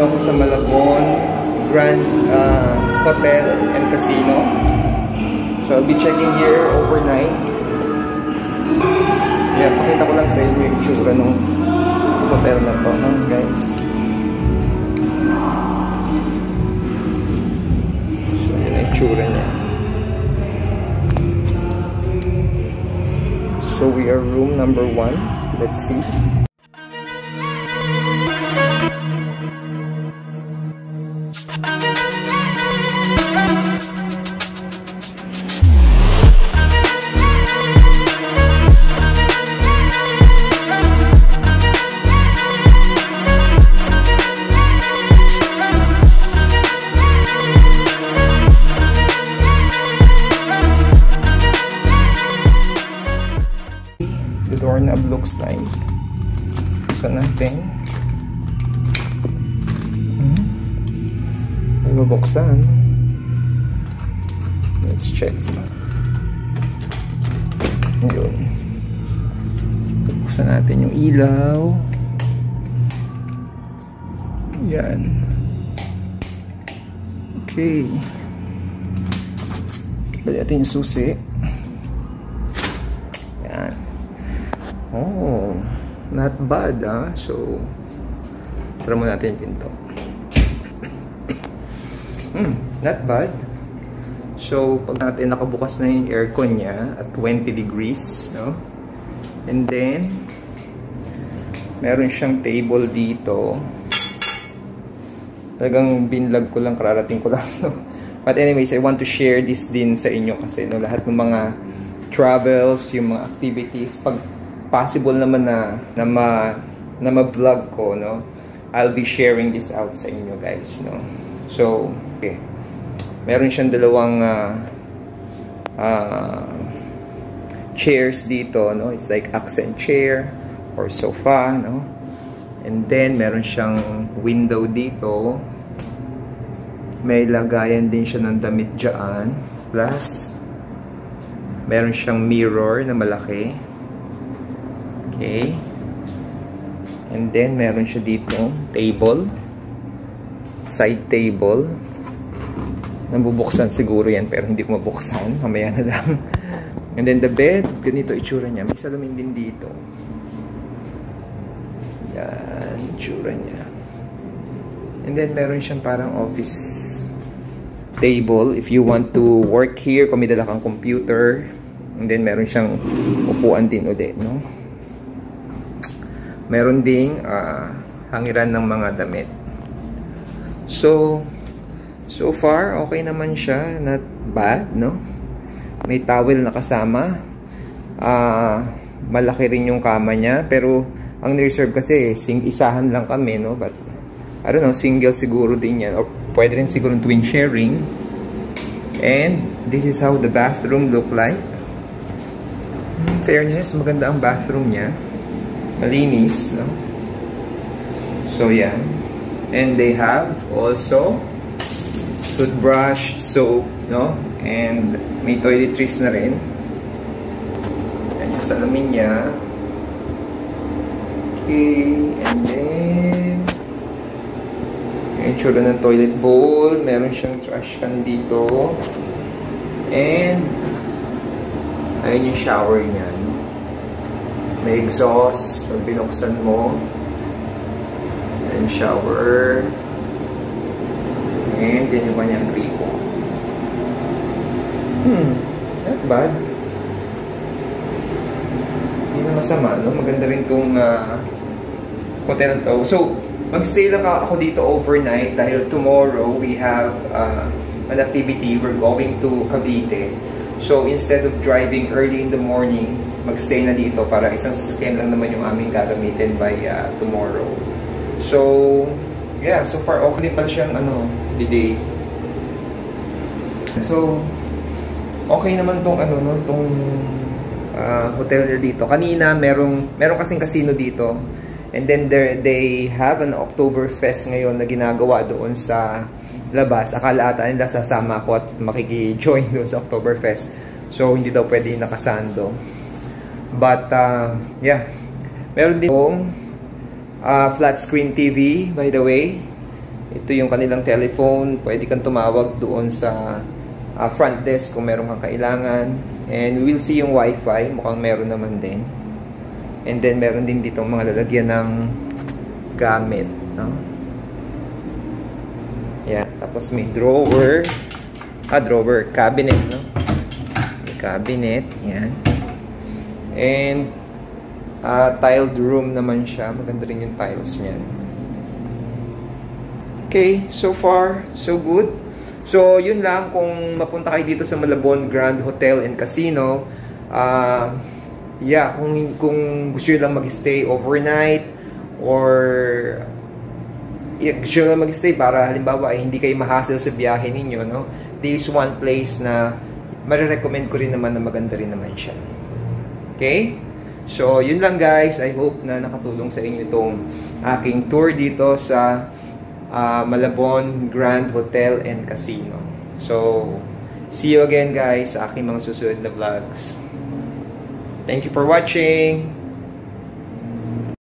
Nandito ako sa Malabon Grand Hotel and Casino. So I'll be checking here overnight. Yeah, pakita ko lang sa inyo yung itsura ng hotel na to, no, guys. So yun ang itsura niya. So we are room number 1. Let's see. The doorknob looks like. Buksan natin. May mabuksan. Let's check. Yun. Buksan natin yung ilaw. Yan. Okay. Bali natin yung susi. Yan. Oh, not bad, ah. So, sara mo natin yung pinto. Not bad. So, pag natin nakabukas na yung aircon niya at 20 degrees, no? And then, meron siyang table dito. Talagang binlog ko lang, kararating ko lang, no? But anyways, I want to share this din sa inyo kasi, no, lahat ng mga travels, yung mga activities, pag possible naman na ma-vlog ko, no, I'll be sharing this out sa inyo, guys, no. So, okay. Meron siyang dalawang chairs dito, no. It's like accent chair or sofa, no. And then meron siyang window dito. May lagayan din siya ng damit dyan. Plus meron siyang mirror na malaki. Okay. And then, meron siya dito table. Side table. Nabubuksan siguro yan, pero hindi ko mabuksan. Mamaya na lang. And then, the bed. Ganito itsura niya. May salamin din dito. Yan. Itsura niya. And then, meron siyang parang office table. If you want to work here, kung may dala kang computer. And then, meron siyang upuan din ulit, no? Meron ding hangiran ng mga damit. So far, okay naman siya. Not bad, no? May towel na kasama. Malaki rin yung kama niya. Pero, ang reserve kasi, isahan lang kami, no? But, I don't know, single siguro din yan. Or pwede rin siguro twin sharing. And, this is how the bathroom look like. Fairness, maganda ang bathroom niya. Malinis, no? So, yan. And they have also toothbrush, soap, no? And may toiletries na rin. Yan yung salamin niya. Okay. And then, yung itsura ng toilet bowl. Meron siyang trash can dito. And, ayun yung shower niya. May exhaust. Pag binuksan mo. And shower. And yan yung kanyang gripo. Not bad. Hindi na masama, no? Maganda rin itong hotel na to. So, mag-stay lang ako dito overnight dahil tomorrow we have an activity. We're going to Cavite. So, instead of driving early in the morning, mag-stay na dito para isang sasakyan lang naman yung aming gagamitin by tomorrow. So, yeah, so far okay din pala siyang delay. So, okay naman tong tong hotel na dito. Kanina meron kasing casino dito. And then they have an Oktoberfest ngayon na ginagawa doon sa labas. Akala ata nila sasama ako at makiki-join doon sa Oktoberfest. So, hindi daw pwede nakasando. But, yeah. Meron din flat screen TV, by the way. Ito yung kanilang telephone. Pwede kang tumawag doon sa front desk kung meron kang kailangan. And we will see yung wifi. Mukhang meron naman din. And then meron din dito mga lalagyan ng gamit, no? Yan. Tapos may drawer. Drawer. Cabinet, no? May cabinet. Yan. And tiled room naman siya. Maganda rin yung tiles niyan. Okay. So far, so good. So, yun lang. Kung mapunta kayo dito sa Malabon Grand Hotel and Casino, yeah, kung gusto nyo lang mag-stay overnight or gusto nyo lang mag-stay para halimbawa ay hindi kayo ma-hassle sa biyahe ninyo, no? This is one place na marirecommend ko rin naman na maganda rin naman siya. Okay? So, yun lang guys. I hope na nakatulong sa inyo itong aking tour dito sa Malabon Grand Hotel and Casino. So, see you again guys sa aking mga susunod na vlogs. Thank you for watching.